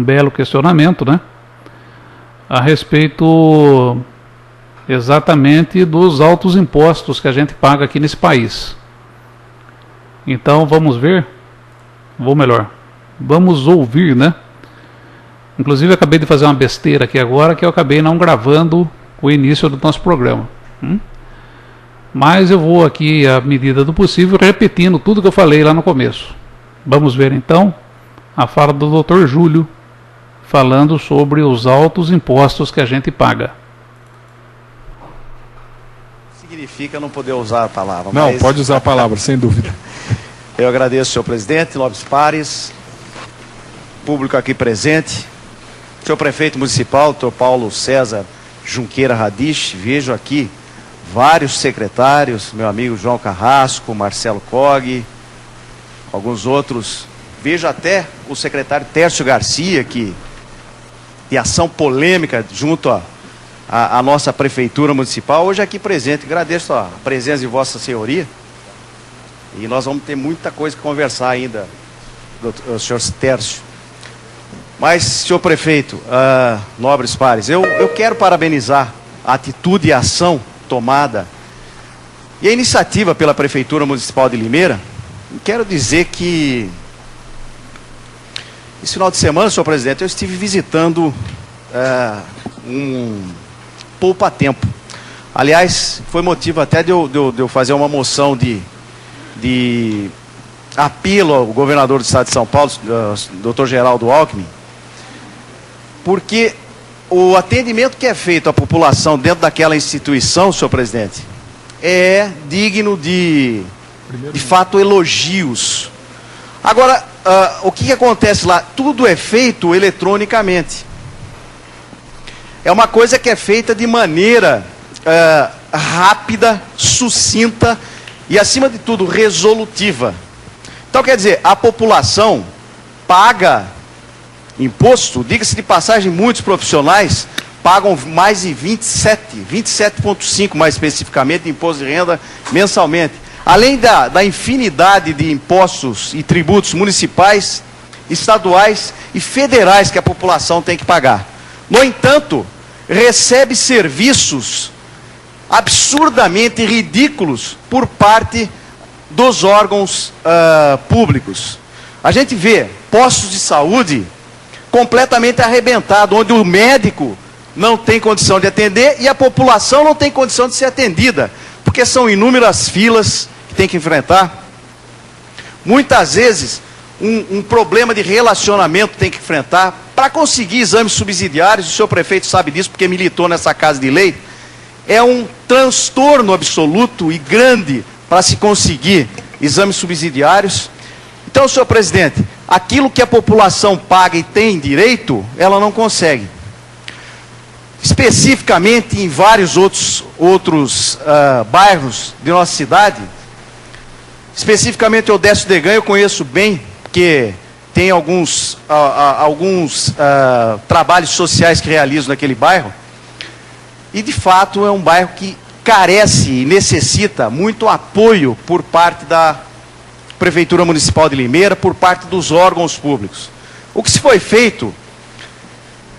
belo questionamento, né? A respeito exatamente dos altos impostos que a gente paga aqui nesse país. Então vamos ver, vamos ouvir, né? Inclusive eu acabei de fazer uma besteira aqui agora, que eu acabei não gravando o início do nosso programa. Mas eu vou aqui, à medida do possível, repetindo tudo que eu falei lá no começo. Vamos ver então a fala do Dr. Júlio, falando sobre os altos impostos que a gente paga. Significa não poder usar a palavra. Não, mas... pode usar a palavra, sem dúvida. Eu agradeço, senhor presidente, nobres pares, público aqui presente, senhor prefeito municipal, doutor Paulo César Junqueira Radiche. Vejo aqui vários secretários, meu amigo João Carrasco, Marcelo Cog, alguns outros. Vejo até o secretário Tércio Garcia, que de ação polêmica junto à nossa prefeitura municipal, hoje aqui presente. Agradeço a presença de vossa senhoria. E nós vamos ter muita coisa que conversar ainda, senhor Tércio. Mas, senhor prefeito, nobres pares, eu quero parabenizar a atitude e a ação tomada e a iniciativa pela Prefeitura Municipal de Limeira. Quero dizer que esse final de semana, senhor presidente, eu estive visitando um poupa-tempo. Aliás, foi motivo até de eu fazer uma moção de apelo ao governador do estado de São Paulo, Dr. Geraldo Alckmin, porque o atendimento que é feito à população dentro daquela instituição, senhor presidente, é digno de fato, elogios. Agora, o que acontece lá? Tudo é feito eletronicamente. É uma coisa que é feita de maneira rápida, sucinta e, acima de tudo, resolutiva. Então, quer dizer, a população paga imposto, diga-se de passagem, muitos profissionais pagam mais de 27,5 mais especificamente, de imposto de renda mensalmente. Além da infinidade de impostos e tributos municipais, estaduais e federais que a população tem que pagar. No entanto, recebe serviços absurdamente ridículos por parte dos órgãos públicos. A gente vê postos de saúde completamente arrebentados, onde o médico não tem condição de atender e a população não tem condição de ser atendida, porque são inúmeras filas que tem que enfrentar. Muitas vezes, um problema de relacionamento tem que enfrentar para conseguir exames subsidiários. O senhor prefeito sabe disso, porque militou nessa casa de lei. É um transtorno absoluto e grande para se conseguir exames subsidiários. Então, senhor presidente, aquilo que a população paga e tem direito, ela não consegue. Especificamente em vários outros bairros de nossa cidade, especificamente o Odécio Degan, eu conheço bem, porque tem alguns trabalhos sociais que realizo naquele bairro, e de fato é um bairro que carece e necessita muito apoio por parte da Prefeitura Municipal de Limeira, por parte dos órgãos públicos. O que se foi feito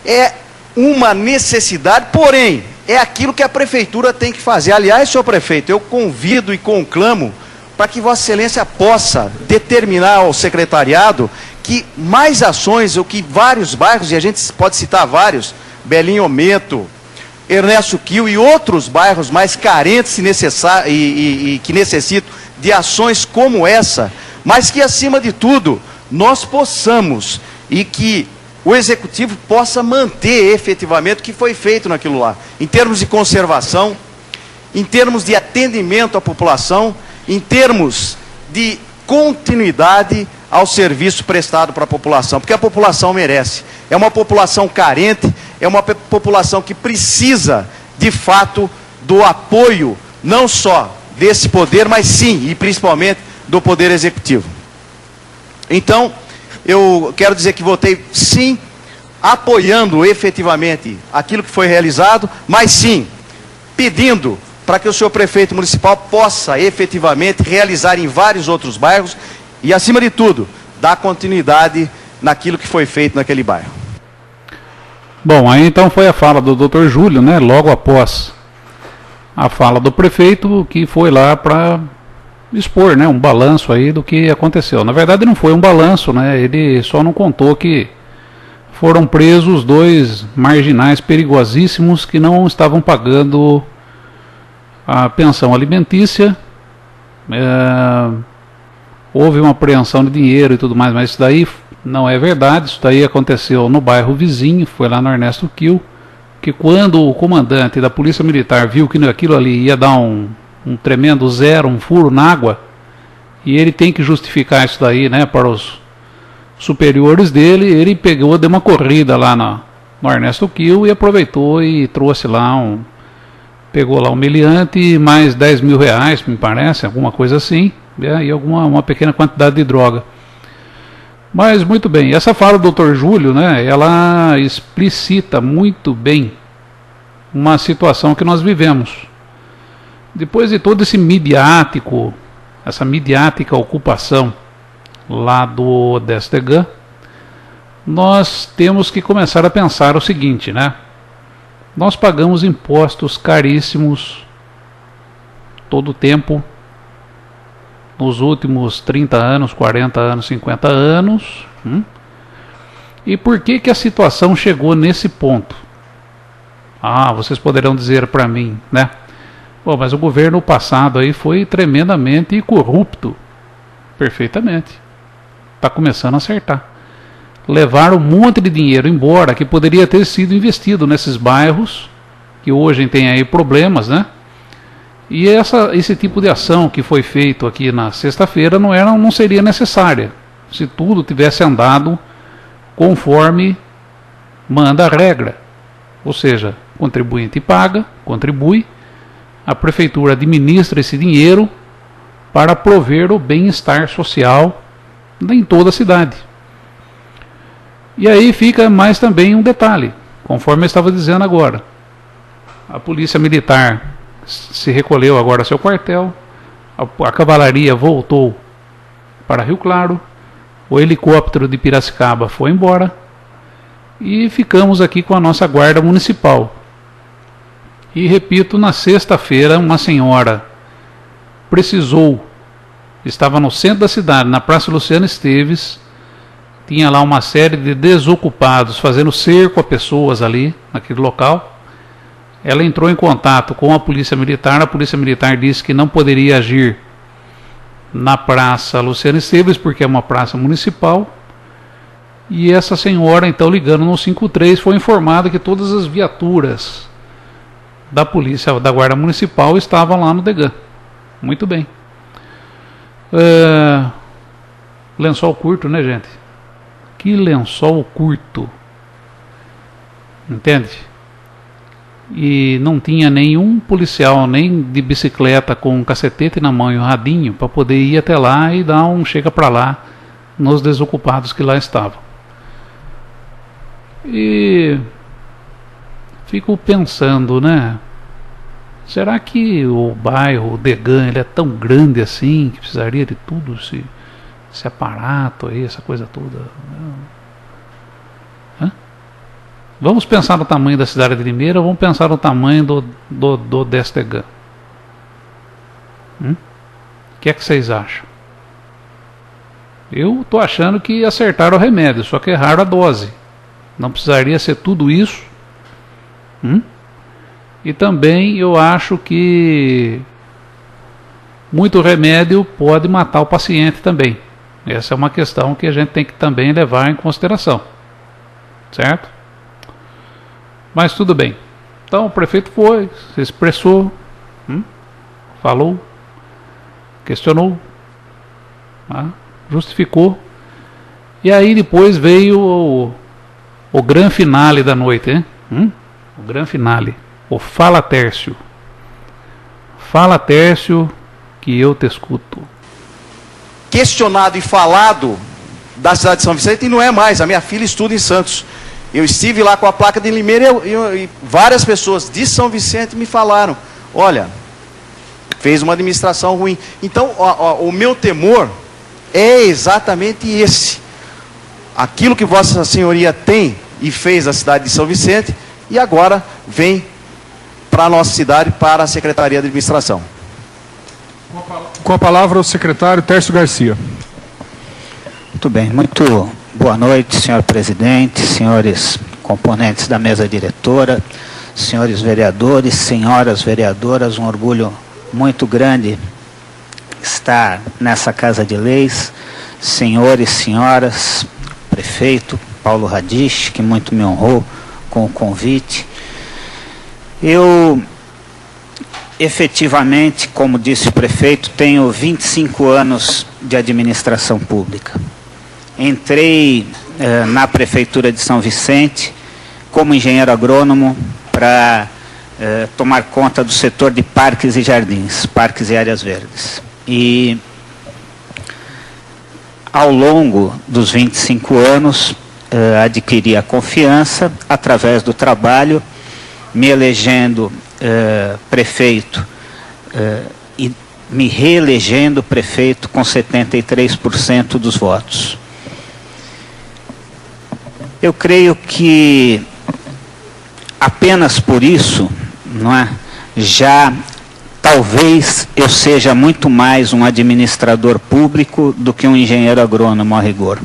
é uma necessidade, porém, é aquilo que a Prefeitura tem que fazer. Aliás, senhor prefeito, eu convido e conclamo para que Vossa Excelência possa determinar ao secretariado que mais ações, ou que vários bairros, e a gente pode citar vários, Belinho Ometo, Ernesto Quil e outros bairros mais carentes e que necessitam de ações como essa, mas que, acima de tudo, nós possamos e que o Executivo possa manter efetivamente o que foi feito naquilo lá, em termos de conservação, em termos de atendimento à população, em termos de continuidade ao serviço prestado para a população, porque a população merece. É uma população carente, é uma população que precisa, de fato, do apoio, não só desse poder, mas sim, e principalmente, do Poder Executivo. Então, eu quero dizer que votei sim, apoiando efetivamente aquilo que foi realizado, mas sim, pedindo para que o senhor prefeito municipal possa efetivamente realizar em vários outros bairros e, acima de tudo, dar continuidade naquilo que foi feito naquele bairro. Bom, aí então foi a fala do Dr. Júlio, né, logo após a fala do prefeito, que foi lá para expor, né, um balanço aí do que aconteceu. Na verdade não foi um balanço, né, ele só não contou que foram presos 2 marginais perigosíssimos que não estavam pagando a pensão alimentícia. Houve uma apreensão de dinheiro e tudo mais, mas isso daí não é verdade. Isso daí aconteceu no bairro vizinho, foi lá no Ernesto Kiel, que quando o comandante da Polícia Militar viu que aquilo ali ia dar um tremendo zero, um furo na água, e ele tem que justificar isso daí, né, para os superiores dele, ele pegou, deu uma corrida lá no Ernesto Kiel e aproveitou e trouxe lá pegou lá um meliante, mais 10 mil reais, me parece, alguma coisa assim, e uma pequena quantidade de droga. Mas muito bem, essa fala do Dr. Júlio, né, ela explicita muito bem uma situação que nós vivemos. Depois de todo esse essa midiática ocupação lá do Destegan, nós temos que começar a pensar o seguinte, né? Nós pagamos impostos caríssimos todo o tempo, nos últimos 30 anos, 40 anos, 50 anos. E por que a situação chegou nesse ponto? Ah, vocês poderão dizer para mim, né? Bom, mas o governo passado aí foi tremendamente corrupto. Perfeitamente. Está começando a acertar. Levaram um monte de dinheiro embora que poderia ter sido investido nesses bairros que hoje tem aí problemas, né? E esse tipo de ação que foi feito aqui na sexta-feira não seria necessária se tudo tivesse andado conforme manda a regra. Ou seja, o contribuinte paga, contribui, a prefeitura administra esse dinheiro para prover o bem-estar social em toda a cidade. E aí fica mais também um detalhe, conforme eu estava dizendo agora. A polícia militar se recolheu agora ao seu quartel, a cavalaria voltou para Rio Claro, o helicóptero de Piracicaba foi embora e ficamos aqui com a nossa guarda municipal. E repito, na sexta-feira uma senhora estava no centro da cidade, na Praça Luciano Esteves, tinha lá uma série de desocupados fazendo cerco a pessoas ali, naquele local. Ela entrou em contato com a Polícia Militar disse que não poderia agir na Praça Luciano Esteves, porque é uma praça municipal. E essa senhora, então, ligando no 53, foi informada que todas as viaturas da polícia, da Guarda Municipal, estavam lá no Degan. Muito bem. Lençol curto, né, gente? Que lençol curto. Entende? E não tinha nenhum policial, nem de bicicleta com um cacetete na mão e um radinho, para poder ir até lá e dar um chega para lá nos desocupados que lá estavam. E fico pensando, né? Será que o bairro, o Degan, ele é tão grande assim que precisaria de tudo esse aparato aí, essa coisa toda? Vamos pensar no tamanho da cidade de Limeira, vamos pensar no tamanho do Destegan. O que é que vocês acham? Eu estou achando que acertaram o remédio, só que erraram a dose. Não precisaria ser tudo isso. E também eu acho que muito remédio pode matar o paciente também. Essa é uma questão que a gente tem que também levar em consideração. Certo? Mas tudo bem. Então o prefeito foi, se expressou, falou, questionou, justificou. E aí depois veio o grande finale da noite, hein? O grande finale, o Fala Tércio. Fala Tércio, que eu te escuto. Questionado e falado da cidade de São Vicente, e não é mais, a minha filha estuda em Santos. Eu estive lá com a placa de Limeira e várias pessoas de São Vicente me falaram, olha, fez uma administração ruim. Então, o meu temor é exatamente esse. aquilo que Vossa Senhoria tem e fez a cidade de São Vicente, e agora vem para a nossa cidade, para a Secretaria de Administração. Com a palavra o secretário Tércio Garcia. Muito bem, muito boa noite, senhor presidente, senhores componentes da mesa diretora, senhores vereadores, senhoras vereadoras, um orgulho muito grande estar nessa Casa de Leis, senhores, senhoras, prefeito Paulo Radich, que muito me honrou com o convite. Eu, efetivamente, como disse o prefeito, tenho 25 anos de administração pública. Entrei na Prefeitura de São Vicente como engenheiro agrônomo para tomar conta do setor de parques e jardins, parques e áreas verdes. E ao longo dos 25 anos, adquiri a confiança através do trabalho, me elegendo prefeito e me reelegendo prefeito com 73% dos votos. Eu creio que apenas por isso, não é, já talvez eu seja muito mais um administrador público do que um engenheiro agrônomo a rigor.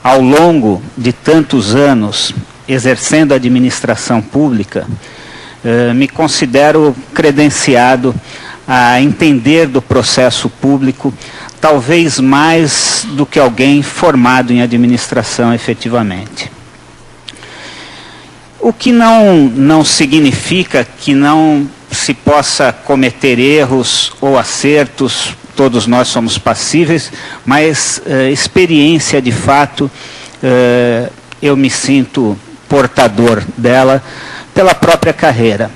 Ao longo de tantos anos exercendo a administração pública, me considero credenciado a entender do processo público, talvez mais do que alguém formado em administração efetivamente. O que não significa que não se possa cometer erros ou acertos, todos nós somos passíveis, mas experiência de fato, eu me sinto portador dela pela própria carreira.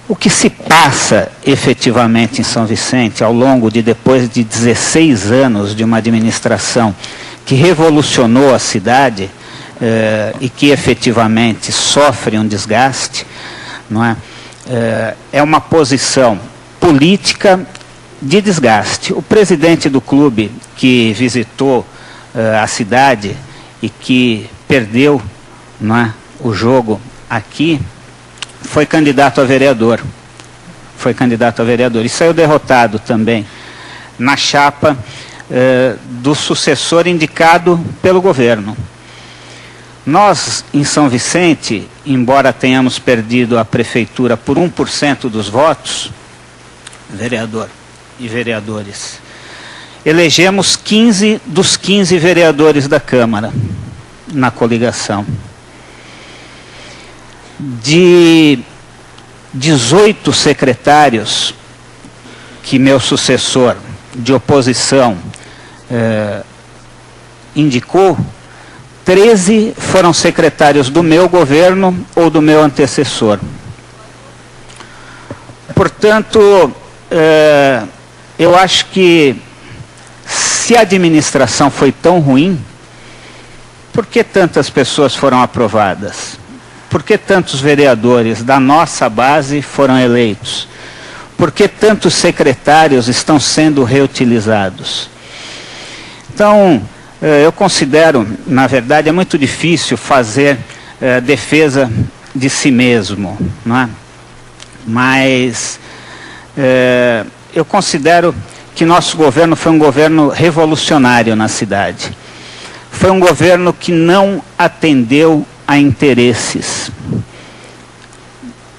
O que se passa efetivamente em São Vicente ao longo de depois de 16 anos de uma administração que revolucionou a cidade e que efetivamente sofre um desgaste, não é? É uma posição política de desgaste. O presidente do clube que visitou a cidade e que perdeu, não é, o jogo aqui, foi candidato a vereador. Foi candidato a vereador. E saiu derrotado também na chapa do sucessor indicado pelo governo. Nós, em São Vicente, embora tenhamos perdido a prefeitura por 1% dos votos, vereador e vereadores, elegemos 15 dos 15 vereadores da Câmara na coligação. De 18 secretários que meu sucessor de oposição indicou, 13 foram secretários do meu governo ou do meu antecessor. Portanto, eu acho que se a administração foi tão ruim, por que tantas pessoas foram aprovadas? Por que tantos vereadores da nossa base foram eleitos? Por que tantos secretários estão sendo reutilizados? Então, eu considero, na verdade, é muito difícil fazer defesa de si mesmo, não é? Mas eu considero que nosso governo foi um governo revolucionário na cidade. Foi um governo que não atendeu a interesses,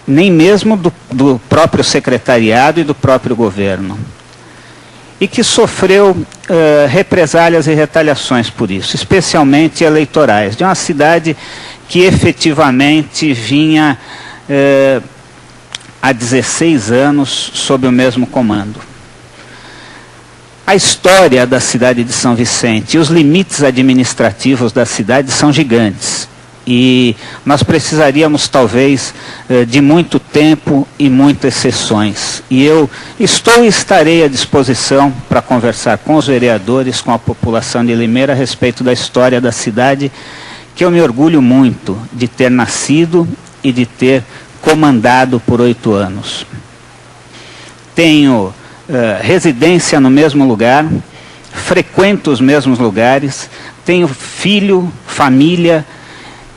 nem mesmo do próprio secretariado e do próprio governo, e que sofreu represálias e retaliações por isso, especialmente eleitorais, de uma cidade que efetivamente vinha há 16 anos sob o mesmo comando. A história da cidade de São Vicente e os limites administrativos da cidade são gigantes. E nós precisaríamos, talvez, de muito tempo e muitas sessões. E eu estou e estarei à disposição para conversar com os vereadores, com a população de Limeira, a respeito da história da cidade, que eu me orgulho muito de ter nascido e de ter comandado por 8 anos. Tenho residência no mesmo lugar, frequento os mesmos lugares, tenho filho, família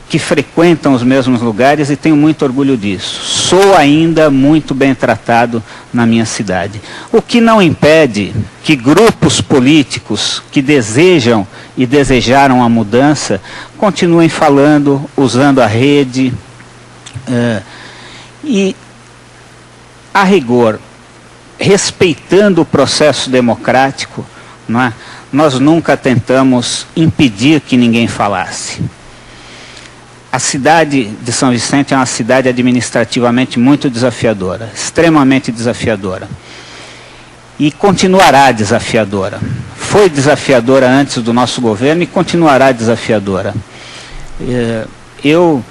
que frequentam os mesmos lugares e tenho muito orgulho disso. Sou ainda muito bem tratado na minha cidade. O que não impede que grupos políticos que desejam e desejaram a mudança continuem falando, usando a rede e, a rigor, respeitando o processo democrático, não é? Nós nunca tentamos impedir que ninguém falasse. A cidade de São Vicente é uma cidade administrativamente muito desafiadora, extremamente desafiadora. E continuará desafiadora. Foi desafiadora antes do nosso governo e continuará desafiadora. Eu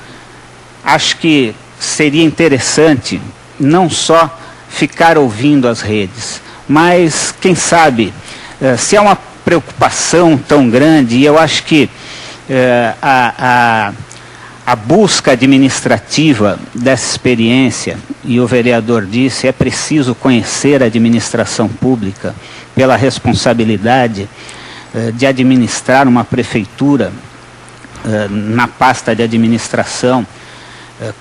acho que seria interessante não só ficar ouvindo as redes, mas, quem sabe, se há uma preocupação tão grande, e eu acho que a busca administrativa dessa experiência, e o vereador disse, é preciso conhecer a administração pública pela responsabilidade de administrar uma prefeitura na pasta de administração,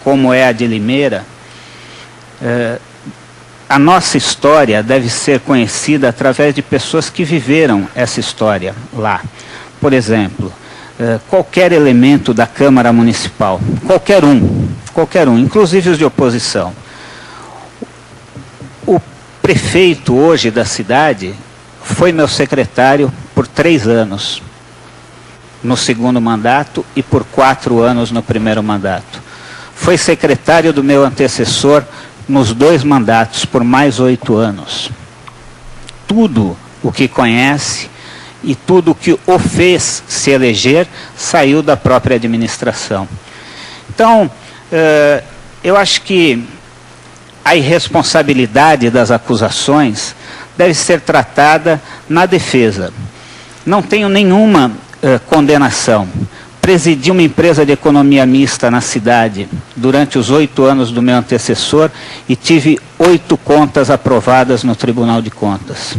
como é a de Limeira. A nossa história deve ser conhecida através de pessoas que viveram essa história lá. Por exemplo, qualquer elemento da Câmara Municipal, qualquer um, inclusive os de oposição. O prefeito hoje da cidade foi meu secretário por 3 anos, no segundo mandato, e por 4 anos no primeiro mandato. Foi secretário do meu antecessor nos 2 mandatos, por mais 8 anos. Tudo o que conhece e tudo o que o fez se eleger saiu da própria administração. Então, eu acho que a irresponsabilidade das acusações deve ser tratada na defesa. Não tenho nenhuma condenação. Presidi uma empresa de economia mista na cidade durante os 8 anos do meu antecessor e tive 8 contas aprovadas no Tribunal de Contas.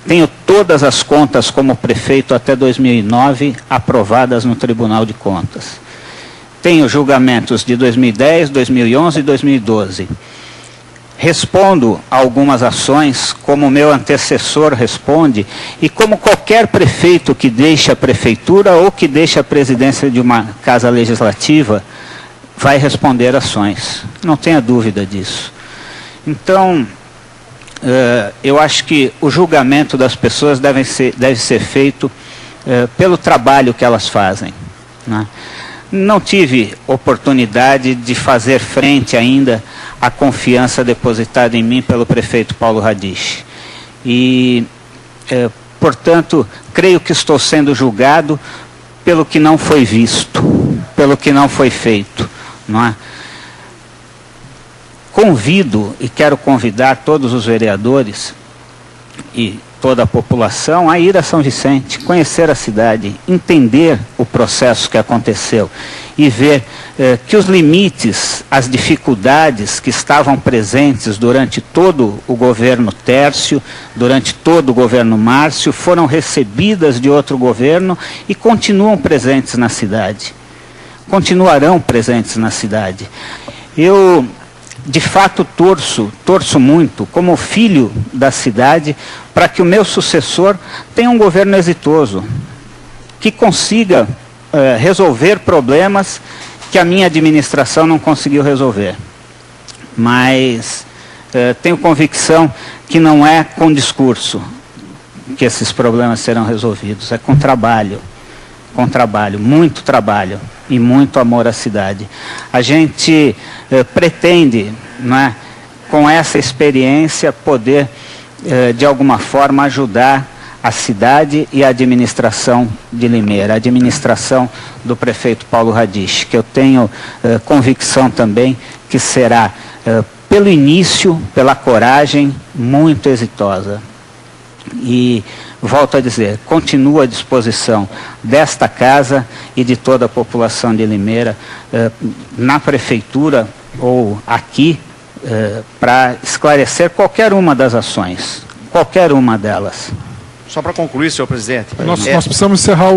Tenho todas as contas como prefeito até 2009 aprovadas no Tribunal de Contas. Tenho julgamentos de 2010, 2011 e 2012. Respondo a algumas ações como meu antecessor responde e como qualquer prefeito que deixa a prefeitura ou que deixa a presidência de uma casa legislativa vai responder ações. Não tenha dúvida disso. Então, eu acho que o julgamento das pessoas deve ser feito pelo trabalho que elas fazem, né? Não tive oportunidade de fazer frente ainda à confiança depositada em mim pelo prefeito Paulo Radiche. E, portanto, creio que estou sendo julgado pelo que não foi visto, pelo que não foi feito, não é? Convido e quero convidar todos os vereadores e toda a população a ir a São Vicente, conhecer a cidade, entender o processo que aconteceu e ver que os limites, as dificuldades que estavam presentes durante todo o governo Tércio, durante todo o governo Márcio, foram recebidas de outro governo e continuam presentes na cidade. Continuarão presentes na cidade. Eu, de fato, torço muito, como filho da cidade, para que o meu sucessor tenha um governo exitoso, que consiga resolver problemas que a minha administração não conseguiu resolver. Mas tenho convicção que não é com discurso que esses problemas serão resolvidos, é com trabalho, muito trabalho e muito amor à cidade. A gente pretende, né, com essa experiência, poder, de alguma forma, ajudar a cidade e a administração de Limeira, a administração do prefeito Paulo Radiche, que eu tenho convicção também que será, pelo início, pela coragem, muito exitosa. E, volto a dizer, continuo à disposição desta casa e de toda a população de Limeira, na prefeitura ou aqui, para esclarecer qualquer uma das ações, qualquer uma delas. Só para concluir, senhor presidente. Nós precisamos encerrar,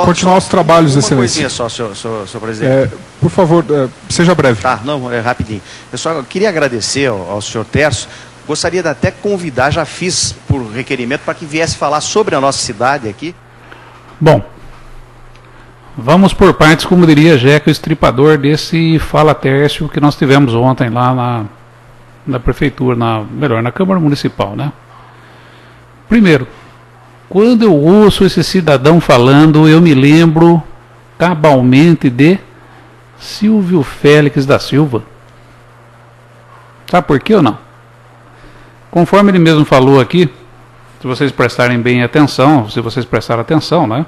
continuar os trabalhos, excelência. Uma coisinha só, senhor presidente. Por favor, seja breve. Tá, não, é rapidinho. Eu só queria agradecer ao senhor Tércio. Gostaria de até convidar, já fiz por requerimento, para que viesse falar sobre a nossa cidade aqui. Bom, vamos por partes, como diria Jeca, o estripador desse Fala Tércio que nós tivemos ontem lá na prefeitura, na Câmara Municipal, né? Primeiro, quando eu ouço esse cidadão falando, eu me lembro cabalmente de Silvio Félix da Silva. Sabe por quê ou não? Conforme ele mesmo falou aqui, se vocês prestarem bem atenção, se vocês prestarem atenção, né?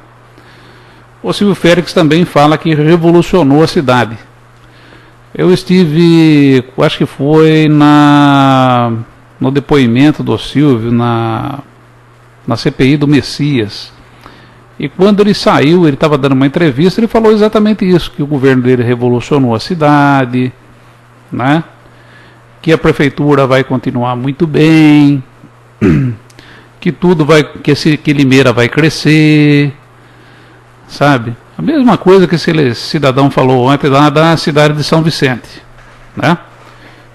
O Silvio Félix também fala que revolucionou a cidade. Eu estive, acho que foi no depoimento do Silvio, na CPI do Messias. E quando ele saiu, ele estava dando uma entrevista, ele falou exatamente isso, que o governo dele revolucionou a cidade, né? Que a prefeitura vai continuar muito bem, que tudo que Limeira vai crescer, sabe? A mesma coisa que esse cidadão falou ontem lá da cidade de São Vicente, né?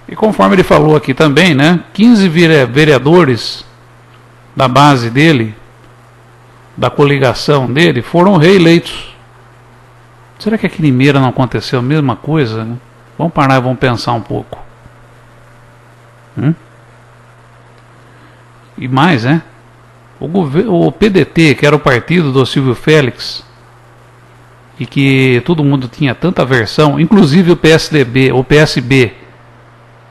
E conforme ele falou aqui também, né? 15 vereadores da base dele, da coligação dele, foram reeleitos. Será que aqui em Limeira não aconteceu a mesma coisa, né? Vamos parar e vamos pensar um pouco. E mais, né? O PDT, que era o partido do Silvio Félix, e que todo mundo tinha tanta aversão, inclusive o PSDB, o PSB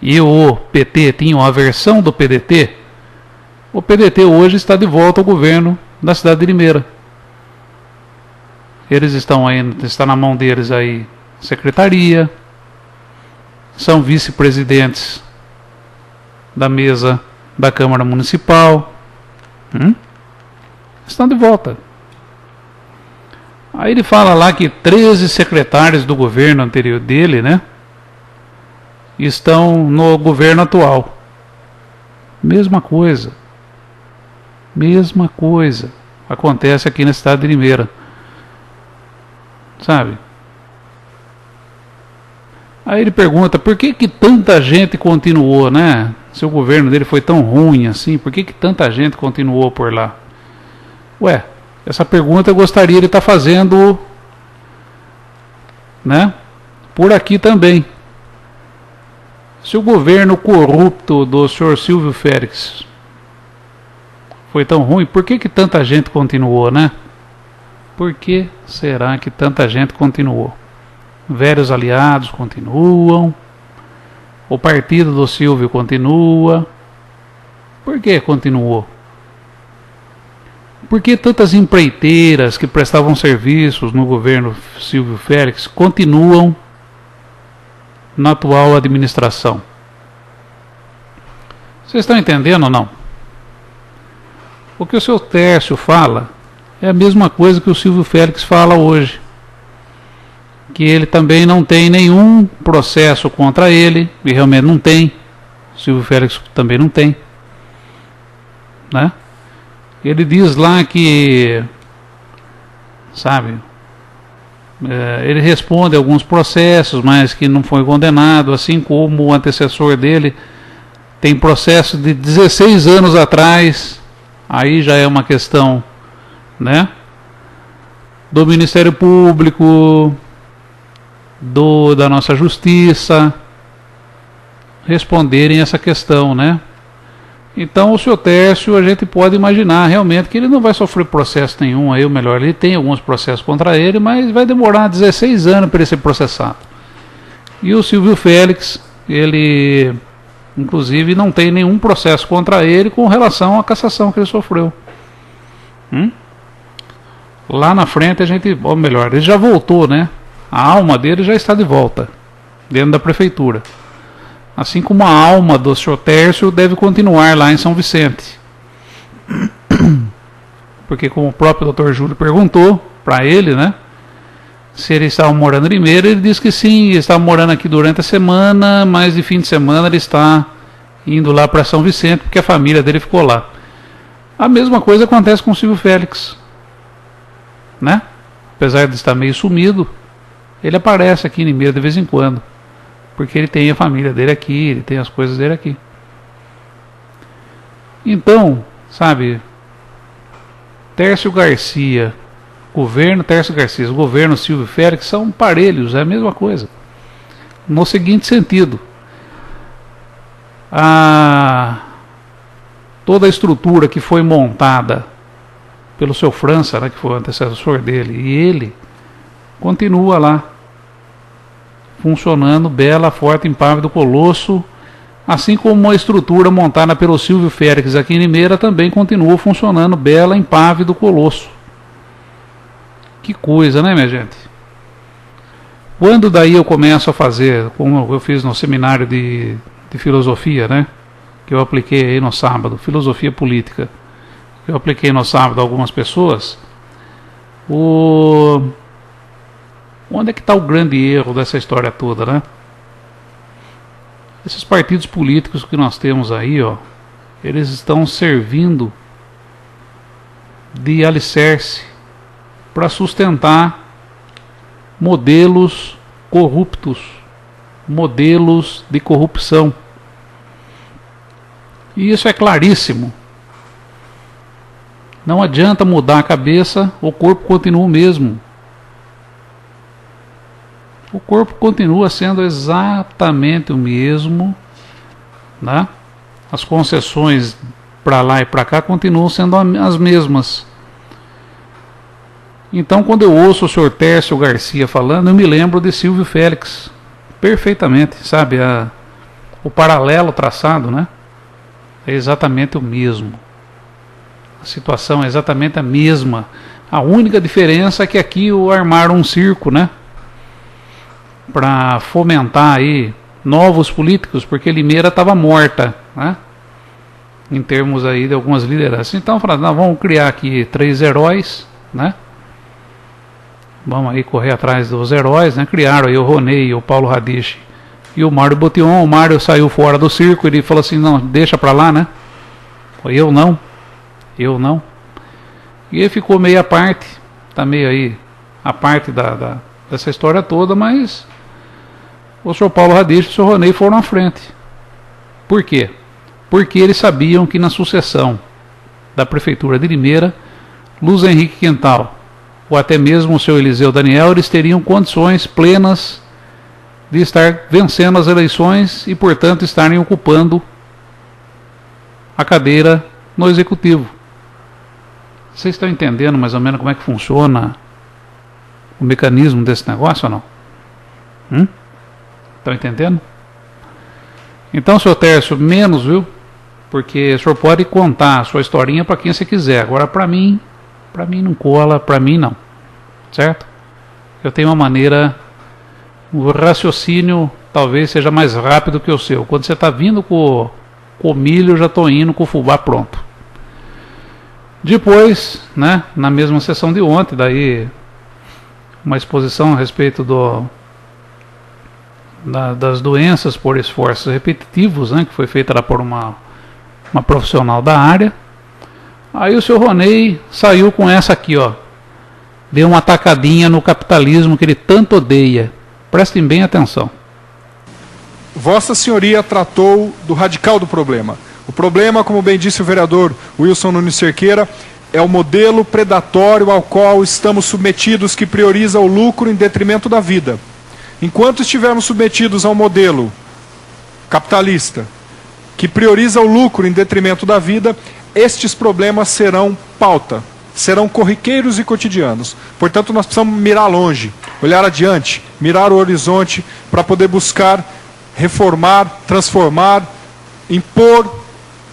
e o PT tinham a aversão do PDT. O PDT hoje está de volta ao governo da cidade de Limeira. Eles estão aí, está na mão deles aí secretaria, são vice-presidentes da mesa da Câmara Municipal, estão de volta. Aí ele fala lá que 13 secretários do governo anterior dele, né, estão no governo atual. Mesma coisa acontece aqui na cidade de Limeira, sabe? Aí ele pergunta, por que tanta gente continuou, né? Se o governo dele foi tão ruim assim, por que tanta gente continuou por lá? Ué, essa pergunta eu gostaria de estar fazendo, né, por aqui também. Se o governo corrupto do senhor Silvio Félix foi tão ruim, por que tanta gente continuou, né? Por que será que tanta gente continuou? Velhos aliados continuam, o partido do Silvio continua. Por que continuou? Por que tantas empreiteiras que prestavam serviços no governo Silvio Félix continuam na atual administração? Vocês estão entendendo ou não? O que o seu Tércio fala é a mesma coisa que o Silvio Félix fala hoje. Que ele também não tem nenhum processo contra ele, e realmente não tem. O Silvio Félix também não tem, né? Ele diz lá que, sabe, ele responde a alguns processos, mas que não foi condenado, assim como o antecessor dele tem processo de 16 anos atrás. Aí já é uma questão, né, do Ministério Público, da nossa justiça, responderem essa questão, né? Então o senhor Tércio, a gente pode imaginar realmente que ele não vai sofrer processo nenhum, aí, ou melhor, ele tem alguns processos contra ele, mas vai demorar 16 anos para ele ser processado. E o Silvio Félix, ele inclusive não tem nenhum processo contra ele com relação à cassação que ele sofreu. Lá na frente a gente, ou melhor, ele já voltou, né? A alma dele já está de volta dentro da prefeitura. Assim como a alma do senhor Tércio deve continuar lá em São Vicente. Porque como o próprio Dr. Júlio perguntou para ele, né, se ele estava morando em Limeira, ele disse que sim, ele estava morando aqui durante a semana, mas de fim de semana ele está indo lá para São Vicente, porque a família dele ficou lá. A mesma coisa acontece com o Silvio Félix, né? Apesar de estar meio sumido, ele aparece aqui em Limeira de vez em quando, porque ele tem a família dele aqui, ele tem as coisas dele aqui. Então, sabe, Tércio Garcia, governo Tércio Garcia, governo Silvio Félix são parelhos, é a mesma coisa. No seguinte sentido, toda a estrutura que foi montada pelo seu França, né, que foi o antecessor dele, e ele continua lá, funcionando bela, forte, impávido, colosso, assim como a estrutura montada pelo Silvio Félix aqui em Limeira também continua funcionando bela, impávido, colosso. Que coisa, né, minha gente? Quando daí eu começo a fazer, como eu fiz no seminário de filosofia, né, que eu apliquei aí no sábado, filosofia política, que eu apliquei no sábado a algumas pessoas, onde é que está o grande erro dessa história toda, né? Esses partidos políticos que nós temos aí, ó, eles estão servindo de alicerce para sustentar modelos corruptos, modelos de corrupção. E isso é claríssimo. Não adianta mudar a cabeça, o corpo continua o mesmo. O corpo continua sendo exatamente o mesmo, né? As concessões para lá e para cá continuam sendo as mesmas. Então, quando eu ouço o senhor Tércio Garcia falando, eu me lembro de Silvio Félix, perfeitamente, sabe? O paralelo traçado, né? É exatamente o mesmo. A situação é exatamente a mesma. A única diferença é que aqui armaram um circo, né? Para fomentar aí novos políticos, porque Limeira estava morta, né? Em termos aí de algumas lideranças. Então falaram, não, vamos criar aqui 3 heróis, né? Vamos aí correr atrás dos heróis, né? Criaram aí o Roney, o Paulo Radiche e o Mário Botion. O Mário saiu fora do circo, ele falou assim, não, deixa pra lá, né? Eu não. E ele ficou meio à parte, tá meio aí a parte dessa história toda, mas o senhor Paulo Radiche e o senhor Roney foram à frente. Por quê? Porque eles sabiam que na sucessão da prefeitura de Limeira, Luiz Henrique Quintal, ou até mesmo o seu Eliseu Daniel, eles teriam condições plenas de estar vencendo as eleições e, portanto, estarem ocupando a cadeira no executivo. Vocês estão entendendo mais ou menos como é que funciona o mecanismo desse negócio ou não? Estão entendendo? Então, senhor Tércio, menos, viu? Porque o senhor pode contar a sua historinha para quem você quiser. Agora, para mim não cola, para mim não. Certo? Eu tenho uma maneira, o raciocínio talvez seja mais rápido que o seu. Quando você está vindo com o milho, eu já estou indo com o fubá pronto. Depois, né, na mesma sessão de ontem, daí uma exposição a respeito das doenças por esforços repetitivos, né, que foi feita lá por uma profissional da área. Aí o senhor Roney saiu com essa aqui, ó. Deu uma tacadinha no capitalismo que ele tanto odeia. Prestem bem atenção. Vossa Senhoria tratou do radical do problema. O problema, como bem disse o vereador Wilson Nunes Cerqueira, é o modelo predatório ao qual estamos submetidos, que prioriza o lucro em detrimento da vida. Enquanto estivermos submetidos ao modelo capitalista, que prioriza o lucro em detrimento da vida, estes problemas serão pauta, serão corriqueiros e cotidianos. Portanto, nós precisamos mirar longe, olhar adiante, mirar o horizonte para poder buscar reformar, transformar, impor,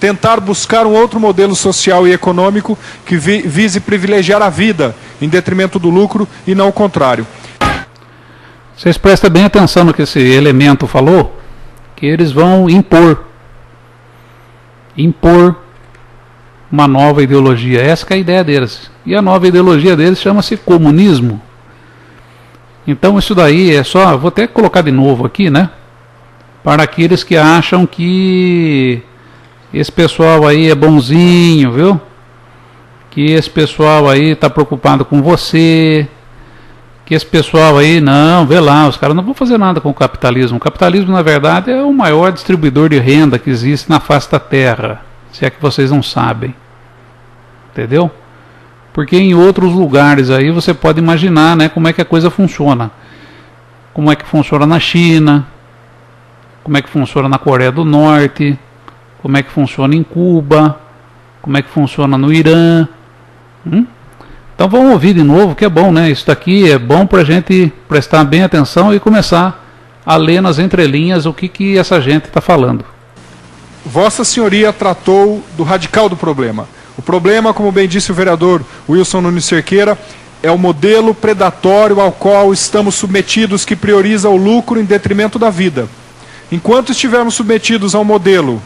tentar buscar um outro modelo social e econômico que vise privilegiar a vida em detrimento do lucro e não o contrário. Vocês prestem bem atenção no que esse elemento falou, que eles vão impor uma nova ideologia. Essa que é a ideia deles. E a nova ideologia deles chama-se comunismo. Então isso daí é só, vou até colocar de novo aqui, né? Para aqueles que acham que esse pessoal aí é bonzinho, viu? que esse pessoal aí está preocupado com você, que esse pessoal aí, não, vê lá, os caras não vão fazer nada com o capitalismo. O capitalismo, na verdade, é o maior distribuidor de renda que existe na face da Terra, se é que vocês não sabem. Entendeu? Porque em outros lugares aí você pode imaginar, né, como é que a coisa funciona. Como é que funciona na China, como é que funciona na Coreia do Norte, como é que funciona em Cuba, como é que funciona no Irã. Então vamos ouvir de novo, que é bom, né? Isso daqui é bom para a gente prestar bem atenção e começar a ler nas entrelinhas o que essa gente está falando. Vossa Senhoria tratou do radical do problema. O problema, como bem disse o vereador Wilson Nunes Cerqueira, é o modelo predatório ao qual estamos submetidos, que prioriza o lucro em detrimento da vida. Enquanto estivermos submetidos a um modelo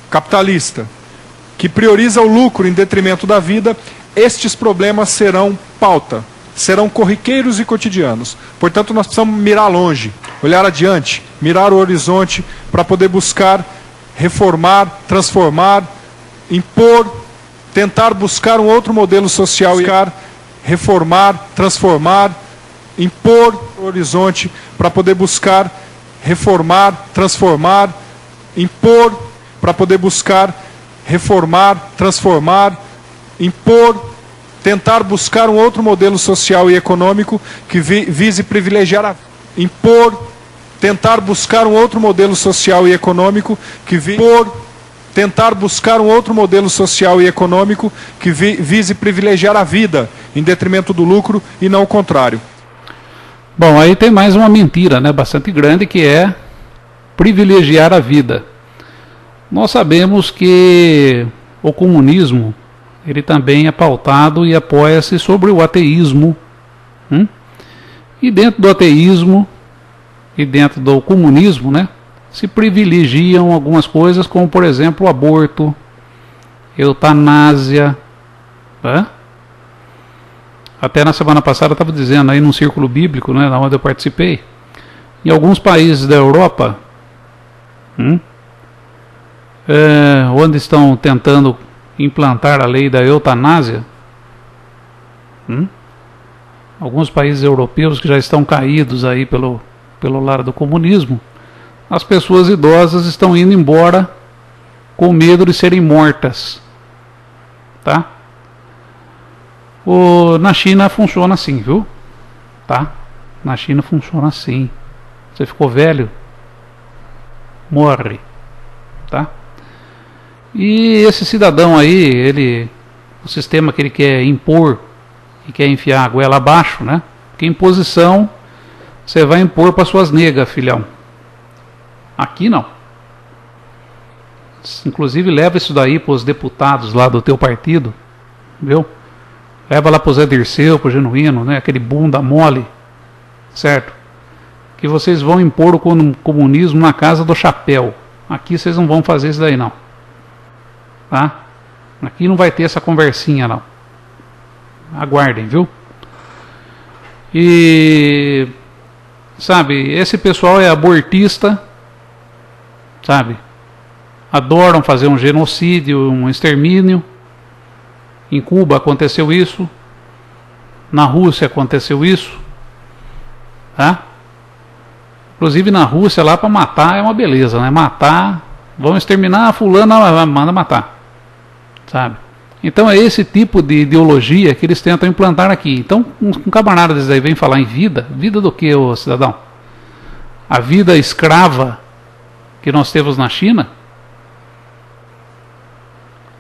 capitalista que prioriza o lucro em detrimento da vida, estes problemas serão pauta, serão corriqueiros e cotidianos. Portanto, nós precisamos mirar longe, olhar adiante, mirar o horizonte para poder buscar reformar, transformar, impor, tentar buscar um outro modelo social, reformar, transformar, impor o horizonte para poder buscar reformar, transformar, impor, para poder buscar reformar, transformar, impor, tentar buscar um outro modelo social e econômico que vise privilegiar a impor, tentar buscar um outro modelo social e econômico que tentar buscar um outro modelo social e econômico que vise privilegiar a vida em detrimento do lucro e não o contrário. Bom, aí tem mais uma mentira, né, bastante grande, que é privilegiar a vida. Nós sabemos que o comunismo, ele também é pautado e apoia-se sobre o ateísmo. E dentro do ateísmo e dentro do comunismo, né, se privilegiam algumas coisas, como por exemplo o aborto, eutanásia. Até na semana passada eu estava dizendo aí num círculo bíblico, né, onde eu participei, em alguns países da Europa, onde estão tentando implantar a lei da eutanásia, alguns países europeus que já estão caídos aí pelo lado do comunismo, as pessoas idosas estão indo embora com medo de serem mortas, tá? Na China funciona assim, viu? Tá? Na China funciona assim. Você ficou velho, morre, tá? E esse cidadão aí, o sistema que ele quer impor e quer enfiar a goela abaixo, né? Porque imposição você vai impor para suas negas, filhão. Aqui não. Inclusive leva isso daí para os deputados lá do teu partido, viu? Leva lá para o Zé Dirceu, para o Genuíno, né? Aquele bunda mole, certo? Que vocês vão impor o comunismo na casa do chapéu. Aqui vocês não vão fazer isso daí não. Tá? Aqui não vai ter essa conversinha não. Aguardem, viu? E sabe, esse pessoal é abortista, sabe? Adoram fazer um genocídio, um extermínio. Em Cuba aconteceu isso, na Rússia aconteceu isso, tá? Inclusive na Rússia lá para matar é uma beleza, né? Matar, vão exterminar a fulana, manda matar, sabe? Então é esse tipo de ideologia que eles tentam implantar aqui. Então um camarada desses aí vem falar em vida, vida do que, ô cidadão? A vida escrava que nós temos na China?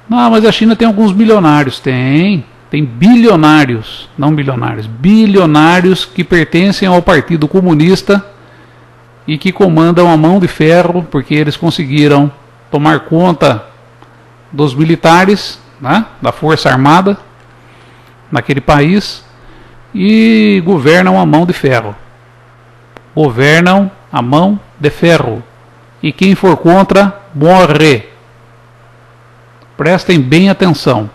Não, mas a China tem alguns bilionários. Tem bilionários, não bilionários, bilionários que pertencem ao Partido Comunista e que comandam a mão de ferro, porque eles conseguiram tomar conta dos militares, né, da Força Armada naquele país, e governam a mão de ferro. Governam a mão de ferro. E quem for contra, morre. Prestem bem atenção.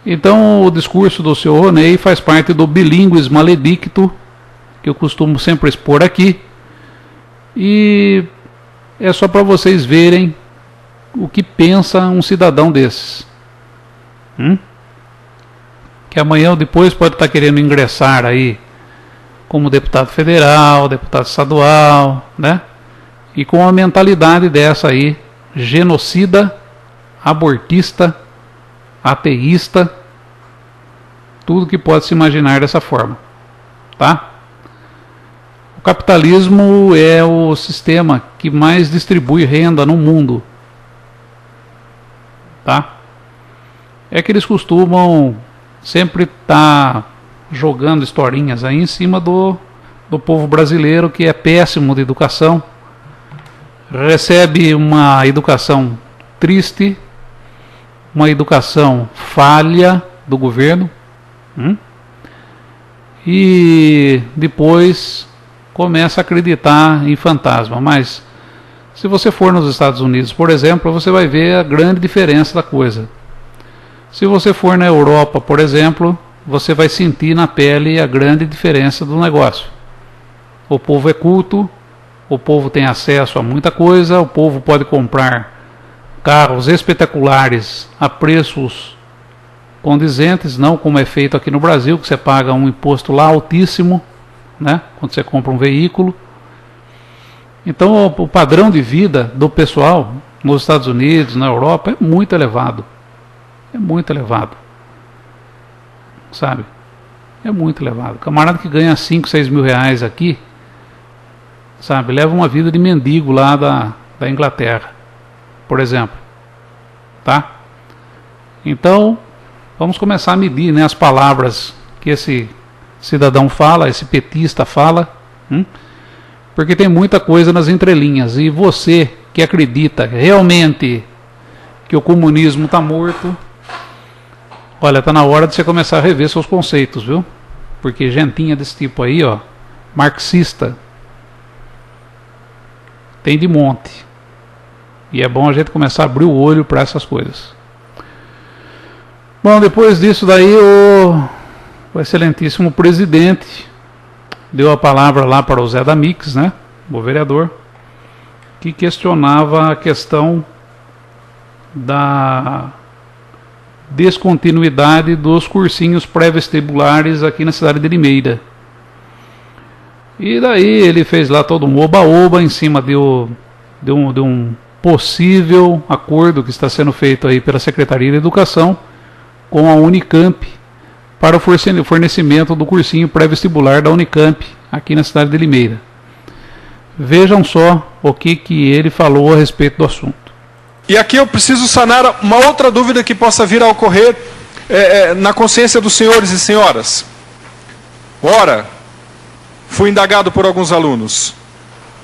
Então o discurso do senhor Ronei faz parte do bilíngues maledicto, que eu costumo sempre expor aqui. E é só para vocês verem o que pensa um cidadão desses. que amanhã ou depois pode estar querendo ingressar aí como deputado federal, deputado estadual, né? E com uma mentalidade dessa aí, genocida, abortista, ateísta, tudo que pode se imaginar dessa forma, tá? O capitalismo é o sistema que mais distribui renda no mundo, tá? É que eles costumam sempre estar jogando historinhas aí em cima do povo brasileiro, que é péssimo de educação, recebe uma educação triste, uma educação falha do governo, e depois começa a acreditar em fantasma. Mas se você for nos Estados Unidos, por exemplo, você vai ver a grande diferença da coisa. Se você for na Europa, por exemplo, você vai sentir na pele a grande diferença do negócio. O povo é culto, o povo tem acesso a muita coisa, o povo pode comprar carros espetaculares a preços condizentes, não como é feito aqui no Brasil, que você paga um imposto lá altíssimo, né, quando você compra um veículo. Então o padrão de vida do pessoal nos Estados Unidos, na Europa, é muito elevado. É muito elevado. Sabe? É muito elevado. O camarada que ganha 5, 6 mil reais aqui, sabe, leva uma vida de mendigo lá da Inglaterra, por exemplo. Tá? Então, vamos começar a medir, né, as palavras que esse cidadão fala, esse petista fala, porque tem muita coisa nas entrelinhas. E você que acredita realmente que o comunismo está morto, olha, está na hora de você começar a rever seus conceitos, viu? Porque gentinha desse tipo aí, ó, marxista, tem de monte. E é bom a gente começar a abrir o olho para essas coisas. Bom, depois disso daí o excelentíssimo presidente deu a palavra lá para o Zé da Mix, né, o vereador, que questionava a questão da descontinuidade dos cursinhos pré-vestibulares aqui na cidade de Limeira. E daí ele fez lá todo um oba-oba em cima de um possível acordo que está sendo feito aí pela Secretaria de Educação com a Unicamp para o fornecimento do cursinho pré-vestibular da Unicamp aqui na cidade de Limeira. Vejam só o que ele falou a respeito do assunto. E aqui eu preciso sanar uma outra dúvida que possa vir a ocorrer na consciência dos senhores e senhoras. Ora, fui indagado por alguns alunos.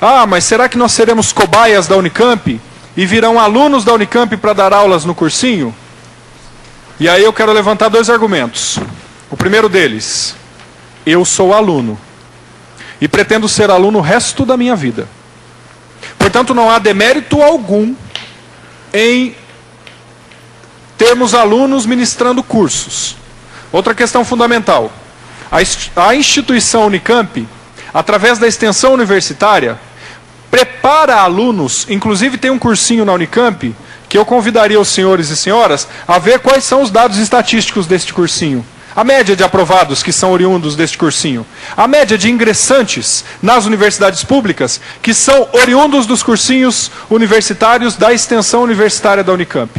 Ah, mas será que nós seremos cobaias da Unicamp e virão alunos da Unicamp para dar aulas no cursinho? E aí eu quero levantar dois argumentos. O primeiro deles, eu sou aluno e pretendo ser aluno o resto da minha vida. Portanto, não há demérito algum em termos alunos ministrando cursos. Outra questão fundamental. A instituição Unicamp, através da extensão universitária, prepara alunos, inclusive tem um cursinho na Unicamp, que eu convidaria os senhores e senhoras a ver quais são os dados estatísticos deste cursinho. A média de aprovados que são oriundos deste cursinho. A média de ingressantes nas universidades públicas que são oriundos dos cursinhos universitários da extensão universitária da Unicamp.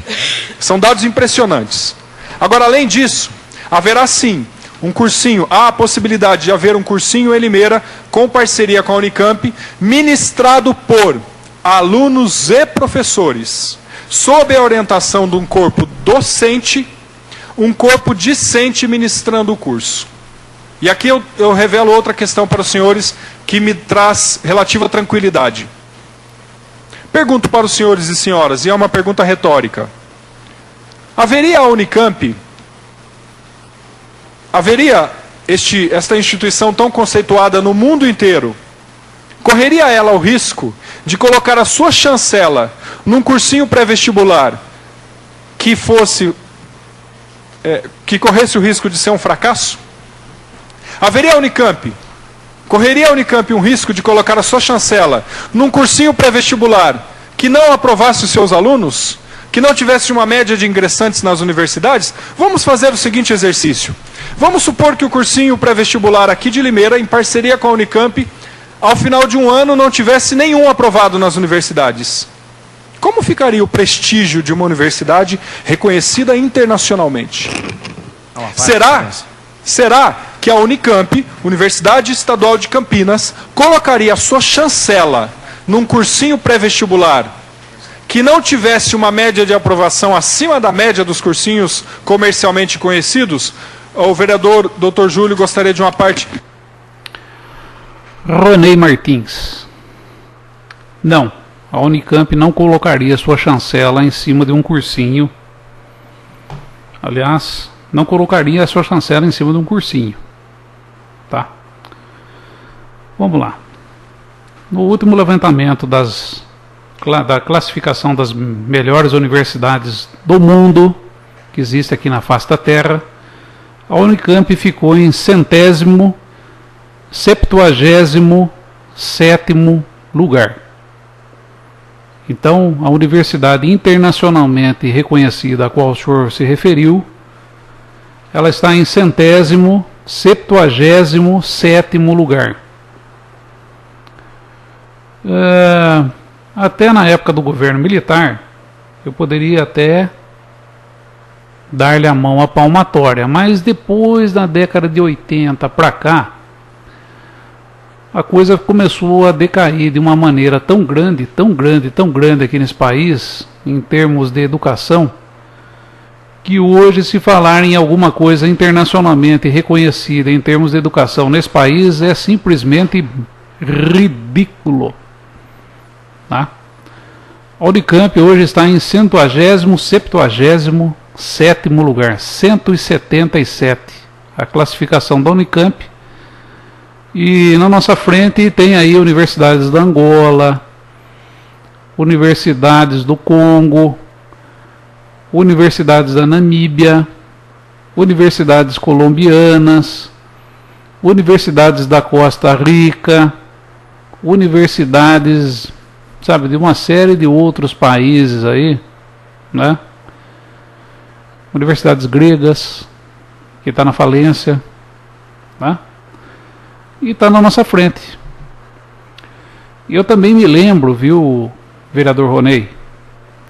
São dados impressionantes. Agora, além disso, haverá sim um cursinho, há a possibilidade de haver um cursinho em Limeira com parceria com a Unicamp, ministrado por alunos e professores, sob a orientação de um corpo docente, um corpo discente ministrando o curso. E aqui eu revelo outra questão para os senhores que me traz relativa tranquilidade. Pergunto para os senhores e senhoras, e é uma pergunta retórica. Haveria a Unicamp, haveria esta instituição tão conceituada no mundo inteiro, correria ela o risco de colocar a sua chancela num cursinho pré-vestibular que corresse o risco de ser um fracasso? Haveria a Unicamp, correria a Unicamp um risco de colocar a sua chancela num cursinho pré-vestibular que não aprovasse os seus alunos, que não tivesse uma média de ingressantes nas universidades? Vamos fazer o seguinte exercício. Vamos supor que o cursinho pré-vestibular aqui de Limeira, em parceria com a Unicamp, ao final de um ano não tivesse nenhum aprovado nas universidades. Como ficaria o prestígio de uma universidade reconhecida internacionalmente? Será que a Unicamp, Universidade Estadual de Campinas, colocaria a sua chancela num cursinho pré-vestibular que não tivesse uma média de aprovação acima da média dos cursinhos comercialmente conhecidos? O vereador Dr. Júlio gostaria de uma parte. Ronei Martins. Não, a Unicamp não colocaria sua chancela em cima de um cursinho. Aliás, não colocaria a sua chancela em cima de um cursinho. Tá? Vamos lá. No último levantamento da classificação das melhores universidades do mundo que existe aqui na face da Terra, a Unicamp ficou em 177º lugar. Então, a universidade internacionalmente reconhecida a qual o senhor se referiu, ela está em 177º lugar. Até na época do governo militar, eu poderia até dar-lhe a mão à palmatória, mas depois da década de 80 para cá, a coisa começou a decair de uma maneira tão grande aqui nesse país, em termos de educação, que hoje, se falar em alguma coisa internacionalmente reconhecida em termos de educação nesse país, é simplesmente ridículo. Tá? A Unicamp hoje está em 177º lugar, 177, a classificação da Unicamp. E na nossa frente tem aí universidades da Angola, universidades do Congo, universidades da Namíbia, universidades colombianas, universidades da Costa Rica, universidades, sabe, de uma série de outros países aí, né? Universidades gregas, que está na falência, né? E está na nossa frente. E eu também me lembro, viu, vereador Ronei,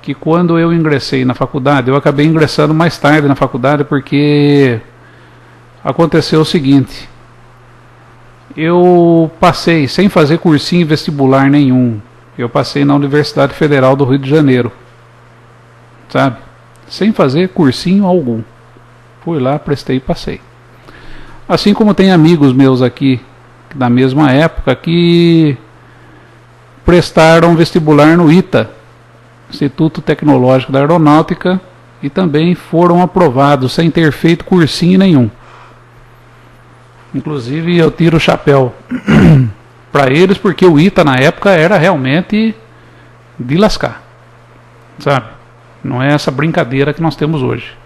que quando eu ingressei na faculdade, eu acabei ingressando mais tarde na faculdade porque aconteceu o seguinte: eu passei sem fazer cursinho vestibular nenhum. Eu passei na Universidade Federal do Rio de Janeiro, sabe? Sem fazer cursinho algum. Fui lá, prestei e passei. Assim como tem amigos meus aqui da mesma época que prestaram vestibular no ITA, Instituto Tecnológico da Aeronáutica, e também foram aprovados sem ter feito cursinho nenhum. Inclusive eu tiro o chapéu para eles, porque o ITA na época era realmente de lascar, sabe? Não é essa brincadeira que nós temos hoje.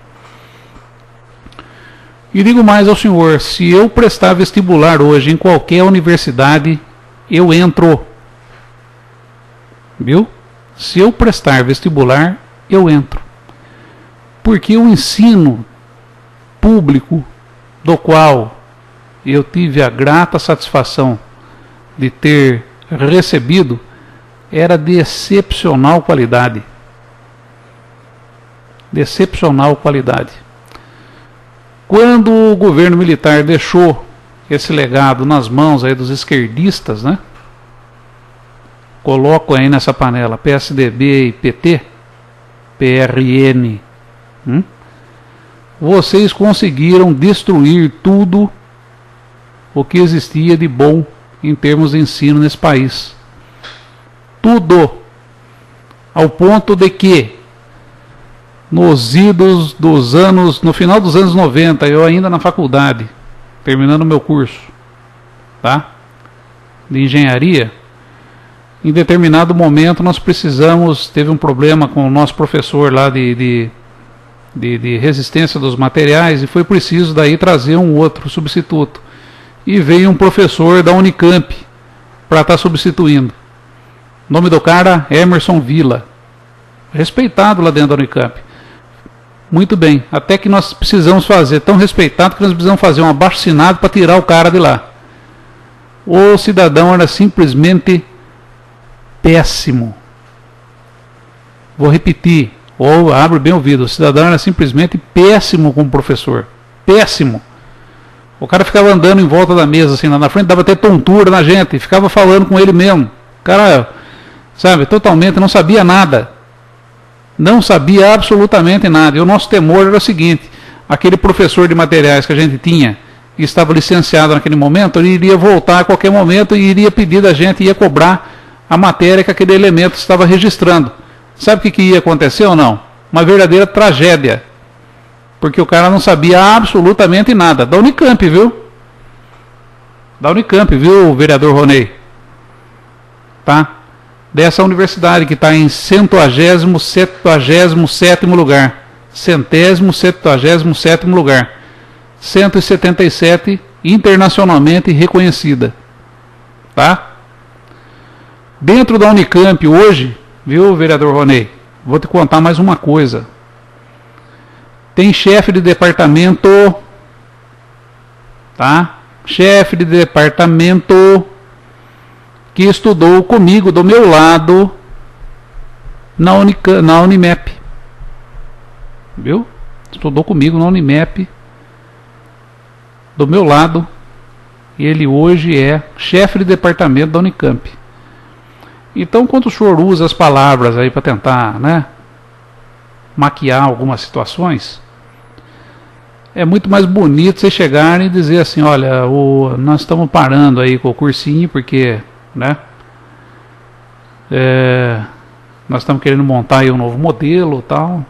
E digo mais ao senhor, se eu prestar vestibular hoje em qualquer universidade, eu entro. Viu? Se eu prestar vestibular, eu entro. Porque o ensino público, do qual eu tive a grata satisfação de ter recebido, era de excepcional qualidade. De excepcional qualidade. Quando o governo militar deixou esse legado nas mãos aí dos esquerdistas, né? Coloco aí nessa panela PSDB e PT, PRN. Vocês conseguiram destruir tudo o que existia de bom em termos de ensino nesse país. Tudo. Ao ponto de que nos idos dos anos, no final dos anos 90, eu ainda na faculdade, terminando meu curso, tá? De engenharia, em determinado momento nós teve um problema com o nosso professor lá de resistência dos materiais, e foi preciso daí trazer um outro substituto. E veio um professor da Unicamp para estar substituindo. O nome do cara, Emerson Villa. respeitado lá dentro da Unicamp. Muito bem, até que nós precisamos fazer, tão respeitado que nós precisamos fazer um abaixo-assinado para tirar o cara de lá. O cidadão era simplesmente péssimo. Vou repetir, ou abre bem o ouvido, o cidadão era simplesmente péssimo como professor. Péssimo. O cara ficava andando em volta da mesa, assim, lá na frente, dava até tontura na gente, e ficava falando com ele mesmo. O cara, sabe, totalmente não sabia nada. Não sabia absolutamente nada. E o nosso temor era o seguinte: aquele professor de materiais que a gente tinha, que estava licenciado naquele momento, ele iria voltar a qualquer momento e iria pedir da gente, ia cobrar a matéria que aquele elemento estava registrando. Sabe o que ia acontecer ou não? Uma verdadeira tragédia. Porque o cara não sabia absolutamente nada. Da Unicamp, viu? Da Unicamp, viu, vereador Ronei? Tá? Dessa universidade que está em 177º lugar. 177º lugar. 177 internacionalmente reconhecida. Tá? Dentro da Unicamp hoje, viu, vereador Ronei? Vou te contar mais uma coisa. Tem chefe de departamento, tá? Chefe de departamento que estudou comigo, do meu lado, na Unimep. Viu? Estudou comigo na Unimep, do meu lado, e ele hoje é chefe de departamento da Unicamp. Então, quando o senhor usa as palavras aí para tentar, né, maquiar algumas situações, é muito mais bonito vocês chegarem e dizer assim: olha, nós estamos parando aí com o cursinho porque, né, nós estamos querendo montar aí um novo modelo e tal.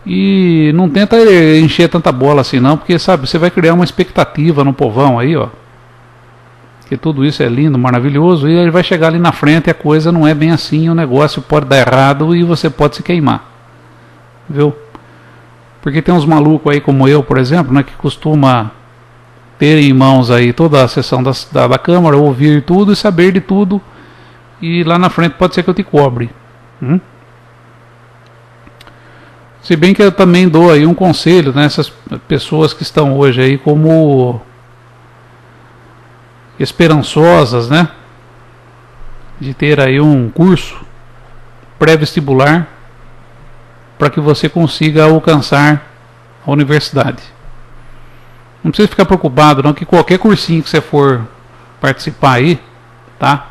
E não tenta encher tanta bola assim não, porque, sabe, você vai criar uma expectativa no povão aí, ó, que tudo isso é lindo, maravilhoso, e ele vai chegar ali na frente e a coisa não é bem assim, o negócio pode dar errado e você pode se queimar. Viu? Porque tem uns malucos aí como eu, por exemplo, né, que costuma ter em mãos aí toda a sessão da Câmara, ouvir tudo e saber de tudo, e lá na frente pode ser que eu te cobre. Se bem que eu também dou aí um conselho nessas pessoas que estão hoje aí como esperançosas, né, de ter aí um curso pré-vestibular para que você consiga alcançar a universidade. Não precisa ficar preocupado não, que qualquer cursinho que você for participar aí, tá,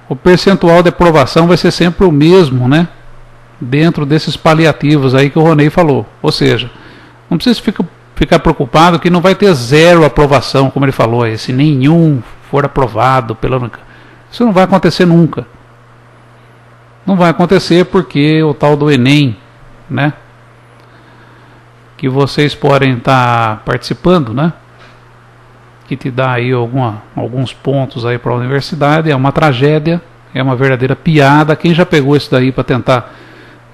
o percentual de aprovação vai ser sempre o mesmo, né, dentro desses paliativos aí que o Ronei falou. Ou seja, não precisa ficar preocupado que não vai ter zero aprovação, como ele falou aí, se nenhum for aprovado pela Unicamp. Isso não vai acontecer nunca. Não vai acontecer porque o tal do Enem, né, que vocês podem estar participando, né, que te dá aí alguns pontos aí para a universidade, é uma tragédia, é uma verdadeira piada. Quem já pegou isso daí para tentar,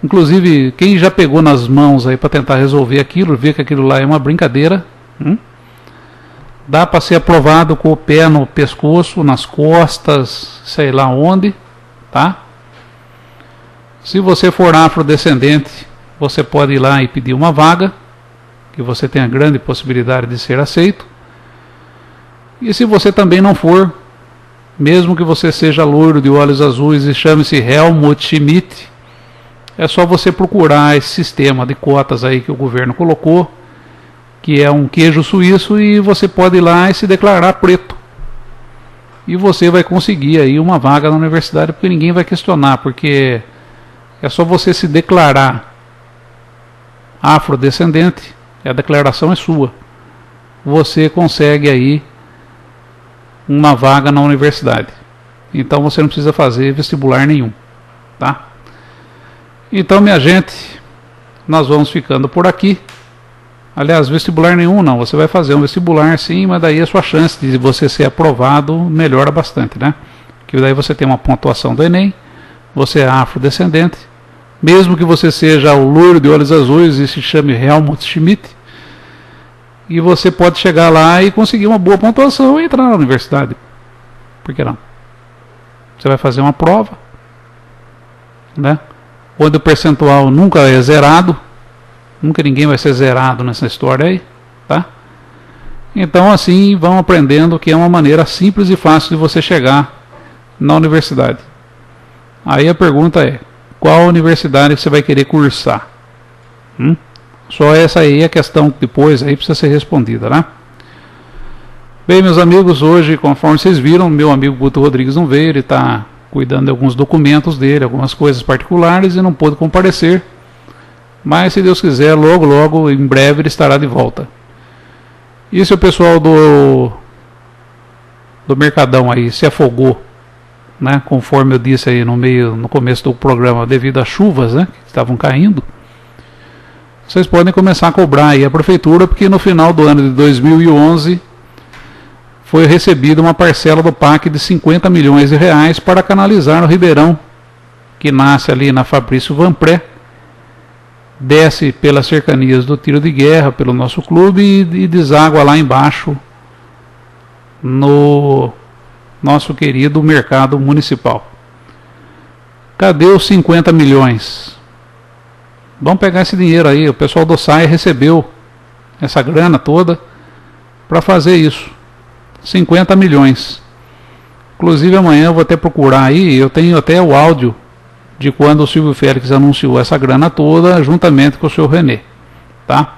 inclusive quem já pegou nas mãos aí para tentar resolver aquilo, vê que aquilo lá é uma brincadeira, dá para ser aprovado com o pé no pescoço, nas costas, sei lá onde, tá? Se você for afrodescendente, você pode ir lá e pedir uma vaga, que você tem a grande possibilidade de ser aceito. E se você também não for, mesmo que você seja loiro de olhos azuis e chame-se Helmut Schmidt, é só você procurar esse sistema de cotas aí que o governo colocou, que é um queijo suíço, e você pode ir lá e se declarar preto. E você vai conseguir aí uma vaga na universidade, porque ninguém vai questionar, porque é só você se declarar afrodescendente, e a declaração é sua. Você consegue aí uma vaga na universidade. Então você não precisa fazer vestibular nenhum, tá? Então, minha gente, nós vamos ficando por aqui. Aliás, vestibular nenhum não, você vai fazer um vestibular sim, mas daí a sua chance de você ser aprovado melhora bastante, né? Que daí você tem uma pontuação do Enem, você é afrodescendente, mesmo que você seja o loiro de olhos azuis e se chame Helmut Schmidt, e você pode chegar lá e conseguir uma boa pontuação e entrar na universidade. Por que não? Você vai fazer uma prova, né? Onde o percentual nunca é zerado, nunca ninguém vai ser zerado nessa história aí, tá? Então assim vão aprendendo que é uma maneira simples e fácil de você chegar na universidade. Aí a pergunta é, qual universidade você vai querer cursar? Só essa aí é a questão que depois aí precisa ser respondida, né? Bem, meus amigos, hoje, conforme vocês viram, meu amigo Guto Rodrigues não veio, ele está cuidando de alguns documentos dele, algumas coisas particulares e não pôde comparecer. Mas se Deus quiser, logo, logo, em breve ele estará de volta. E se o pessoal do Mercadão aí se afogou, né, conforme eu disse aí no começo do programa, devido às chuvas, né, que estavam caindo, vocês podem começar a cobrar aí a prefeitura, porque no final do ano de 2011 foi recebida uma parcela do PAC de 50 milhões de reais para canalizar o Ribeirão, que nasce ali na Fabrício Vanpré, desce pelas cercanias do Tiro de Guerra, pelo nosso clube, e deságua lá embaixo no nosso querido mercado municipal. Cadê os 50 milhões? Vamos pegar esse dinheiro aí. O pessoal do SAI recebeu essa grana toda para fazer isso. 50 milhões. Inclusive amanhã eu vou até procurar aí, eu tenho até o áudio de quando o Silvio Félix anunciou essa grana toda, juntamente com o senhor René, tá?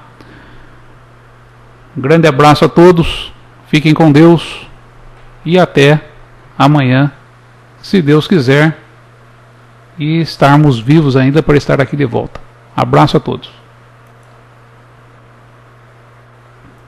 Um grande abraço a todos, fiquem com Deus e até amanhã, se Deus quiser, e estarmos vivos ainda para estar aqui de volta. Abraço a todos.